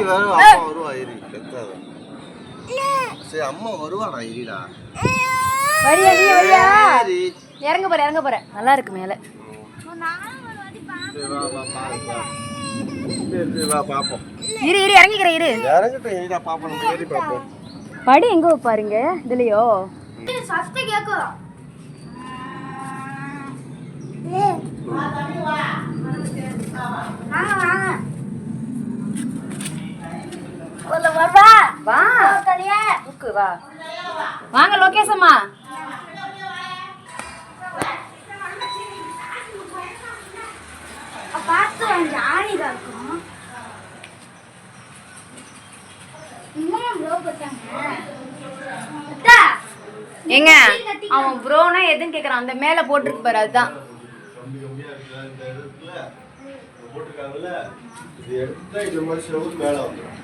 வேற அம்மா வருவா இரு கத்தாத. சரி அம்மா வருவாடா இருடா. வரியா நீ வரியா? இறங்க போற நல்லா இருக்கு மேல. இரு இறங்கிக்கிறேன் இரு. இறங்கட்டும் இருடா பாப்போம் நம்ம ஏறி பாப்போம். படி எங்க வைப்பாருங்க இதுலயோ? சஸ்தி கேக்குதா? வா புக்கு வா வாங்க லோகேஷம்மா. பார்த்து ஆணிதா இருக்கும். ஏங்க அவன் ப்ரோனா எதுன்னு கேக்குறான். அந்த மேல போட்டுருக்கு பாரு அதுதான். போட்டுருக்காங்கல்ல இது எடுத்தா இந்த மாதிரி செவுரு மேல வந்துடும்.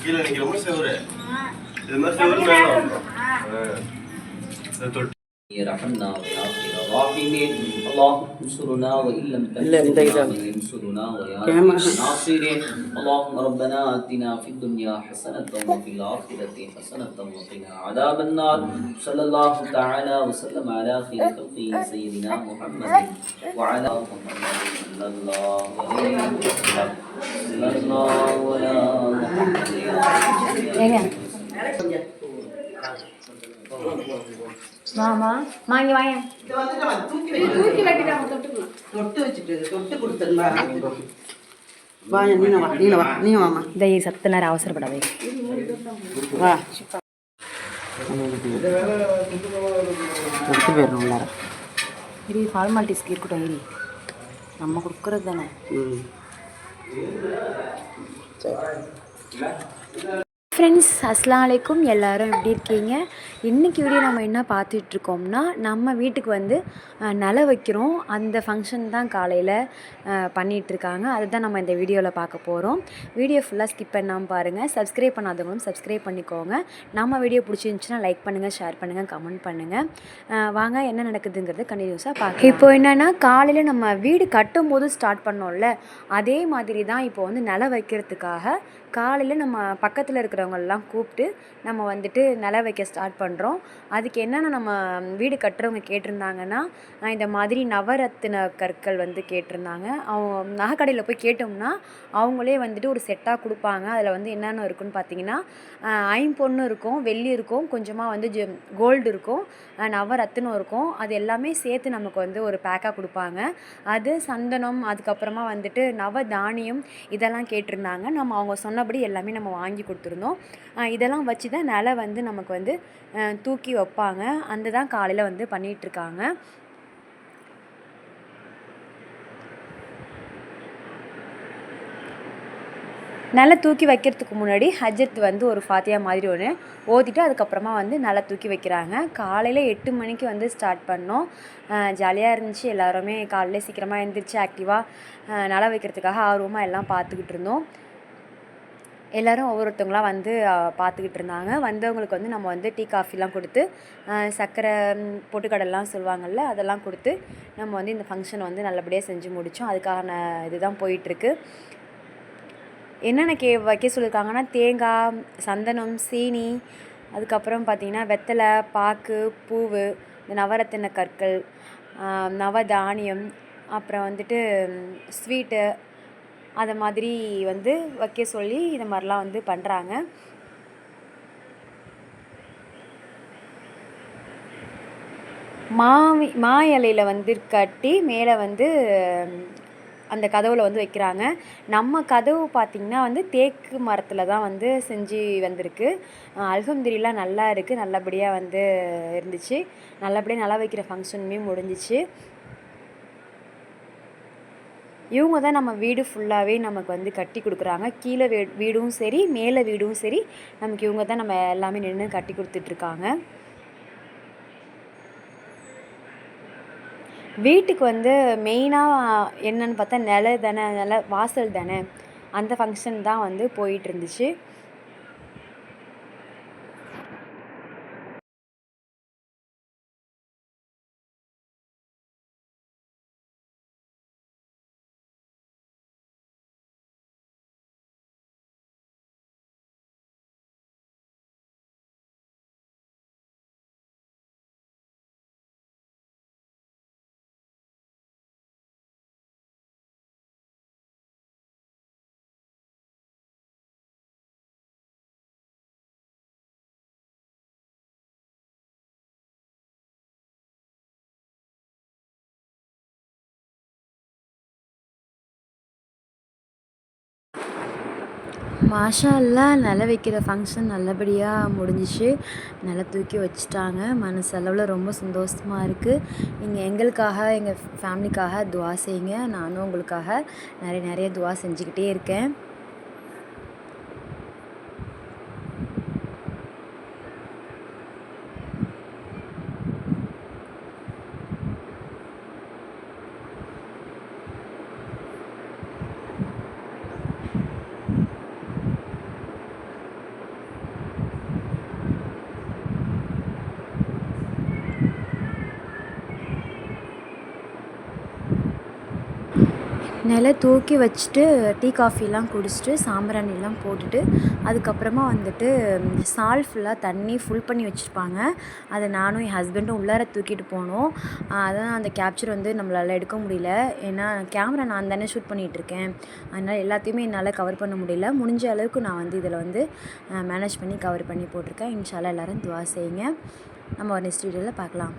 கீழே நிக்கிற மாதிரி செவுரு இது மாதிரி செவுரு மேல வந்துடும். رحمنا ويغفر الراحمين اللهم انصرنا وان لم تنصرنا فانصرنا ويا الناصرين اللهم ربنا اتنا في الدنيا حسنه وفي الاخره حسنه وقنا عذاب النار صلى الله تعالى وسلم على خير خلقه سيدنا محمد وعلى محمد صلى الله عليه وسلم صلى الله على محمد. மாமா வாங்கி வாங்க தூக்கி வைக்கிட்டாங்க. தொட்டு வச்சுட்டு தொட்டு கொடுத்துருந்தா வாங்க. நீங்க வாமா. இந்த சத்த நேரம் அவசரப்படாதே வா எடுத்து போயிடணும் உள்ளார. இரு ஃபார்மாலிட்டிஸ்க்கு இருக்கட்டும். இரு நம்ம கொடுக்குறது தானே. ஃப்ரெண்ட்ஸ் அஸ்ஸலாமு அலைக்கும். எல்லோரும் எப்படி இருக்கீங்க? இன்றைக்கி வீடியோ நம்ம என்ன பார்த்துட்ருக்கோம்னா நம்ம வீட்டுக்கு வந்து நில வைக்கிறோம். அந்த ஃபங்க்ஷன் தான் காலையில் பண்ணிகிட்ருக்காங்க. அதுதான் நம்ம இந்த வீடியோவில் பார்க்க போகிறோம். வீடியோ ஃபுல்லாக ஸ்கிப் பண்ணாமல் பாருங்கள். சப்ஸ்கிரைப் பண்ணாதவங்களும் சப்ஸ்கிரைப் பண்ணிக்கோங்க. நம்ம வீடியோ பிடிச்சிருந்துச்சின்னா லைக் பண்ணுங்கள், ஷேர் பண்ணுங்கள், கமெண்ட் பண்ணுங்கள். வாங்க என்ன நடக்குதுங்கிறது கண்டினியூஸாக பார்க்கலாம். இப்போ என்னென்னா காலையில் நம்ம வீடு கட்டும் போது ஸ்டார்ட் பண்ணோம்ல, அதே மாதிரி தான் இப்போ வந்து நில வைக்கிறதுக்காக காலையில் நம்ம பக்கத்தில் இருக்கிறவங்களெலாம் கூப்பிட்டு நம்ம வந்துட்டு நில வைக்க ஸ்டார்ட் பண்ணுறோம். அதுக்கு என்னென்ன நம்ம வீடு கட்டுறவங்க கேட்டிருந்தாங்கன்னா, இந்த மாதிரி நவரத்தின கற்கள் வந்து கேட்டிருந்தாங்க. அவங்க நகைக்கடையில் போய் கேட்டோம்னா அவங்களே வந்துட்டு ஒரு செட்டாக கொடுப்பாங்க. அதில் வந்து என்னென்ன இருக்குதுன்னு பார்த்தீங்கன்னா, ஐம்பொன்னு இருக்கும், வெள்ளி இருக்கும், கொஞ்சமாக வந்து கோல்டு இருக்கும், நவரத்தினம் இருக்கும். அது எல்லாமே சேர்த்து நமக்கு வந்து ஒரு பேக்காக கொடுப்பாங்க. அது சந்தனம், அதுக்கப்புறமா வந்துட்டு நவதானியம் இதெல்லாம் கேட்டிருந்தாங்க. நம்ம அவங்க சொன்னபடி எல்லாமே நம்ம வாங்கி கொடுத்துருந்தோம். இதெல்லாம் வச்சு தான் நில வந்து நமக்கு வந்து தூக்கி வைப்பாங்க. அந்த தான் காலையில் வந்து பண்ணிகிட்ருக்காங்க. நில தூக்கி வைக்கிறதுக்கு முன்னாடி ஹஜ்ஜத் வந்து ஒரு ஃபாத்தியா மாதிரி ஒன்று ஓதிட்டு அதுக்கப்புறமா வந்து நில தூக்கி வைக்கிறாங்க. காலையில் 8 மணிக்கு வந்து ஸ்டார்ட் பண்ணோம். ஜாலியாக இருந்துச்சு. எல்லாருமே காலையில் சீக்கிரமாக எழுந்திரிச்சு ஆக்டிவாக நில வைக்கிறதுக்காக ஆர்வமாக எல்லாம் பார்த்துக்கிட்டு இருந்தோம். எல்லோரும் ஒவ்வொருத்தவங்களாம் வந்து பார்த்துக்கிட்டு இருந்தாங்க. வந்தவங்களுக்கு வந்து நம்ம வந்து டீ காஃபிலாம் கொடுத்து சர்க்கரை பொட்டுக்கடலாம் சொல்லுவாங்கள்ல அதெல்லாம் கொடுத்து நம்ம வந்து இந்த ஃபங்க்ஷனை வந்து நல்லபடியாக செஞ்சு முடித்தோம். அதுக்கான இதுதான் போயிட்டுருக்கு. என்னென்ன வைக்க சொல்லியிருக்காங்கன்னா தேங்காய், சந்தனம், சீனி, அதுக்கப்புறம் பார்த்திங்கன்னா வெத்தலை, பாக்கு, பூவு, இந்த நவரத்தின கற்கள், நவதானியம், அப்புறம் வந்துட்டு ஸ்வீட்டு அதை மாதிரி வந்து வைக்க சொல்லி இது மாதிரிலாம் வந்து பண்ணுறாங்க. மா இலையில் வந்து கட்டி மேலே வந்து அந்த கதவில் வந்து வைக்கிறாங்க. நம்ம கதவு பார்த்திங்கன்னா வந்து தேக்கு மரத்தில் தான் வந்து செஞ்சு வந்திருக்கு. அல்ஹம்துலில்லாஹ் நல்லா இருக்குது. நல்லபடியாக வந்து இருந்துச்சு. நல்லபடியாக நில வைக்கிற ஃபங்க்ஷனுமே முடிஞ்சிச்சு. இவங்க தான் நம்ம வீடு ஃபுல்லாகவே நமக்கு வந்து கட்டி கொடுக்குறாங்க. கீழே வீடும் சரி, மேலே வீடும் சரி, நமக்கு இவங்க தான் நம்ம எல்லாமே நின்று கட்டி கொடுத்துட்ருக்காங்க. வீட்டுக்கு வந்து மெயினாக என்னென்னு பார்த்தா நில வாசல் தானே, அந்த ஃபங்க்ஷன் தான் வந்து போயிட்டு இருந்துச்சு. மாஷா அல்லாஹ் நில வைக்கிற ஃபங்க்ஷன் நல்லபடியாக முடிஞ்சிச்சு. நில தூக்கி வச்சுட்டாங்க. மனசளவில் ரொம்ப சந்தோஷமாக இருக்குது. நீங்கள் எங்களுக்காக எங்கள் ஃபேமிலிக்காக துவா செய்யுங்க. நானும் உங்களுக்காக நிறைய துவா செஞ்சுக்கிட்டே இருக்கேன். நில தூக்கி வச்சுட்டு டீ காஃபிலாம் குடிச்சிட்டு சாம்பிராணிலாம் போட்டுட்டு அதுக்கப்புறமா வந்துட்டு சால் ஃபுல்லாக தண்ணி ஃபுல் பண்ணி வச்சுருப்பாங்க. அதை நானும் என் ஹஸ்பண்டும் உள்ளார தூக்கிட்டு போனோம். அதான் அந்த கேப்சர் வந்து நம்மளால் எடுக்க முடியல. ஏன்னா கேமரா நான் தானே ஷூட் பண்ணிகிட்ருக்கேன். அதனால் எல்லாத்தையுமே என்னால் கவர் பண்ண முடியல. முடிஞ்ச அளவுக்கு நான் வந்து இதில் வந்து மேனேஜ் பண்ணி கவர் பண்ணி போட்டிருக்கேன். இன்ஷா அல்லாஹ் எல்லோரும் துவா செய்யுங்க. நம்ம ஒரு நெக்ஸ்ட் வீடியோவில் பார்க்கலாம்.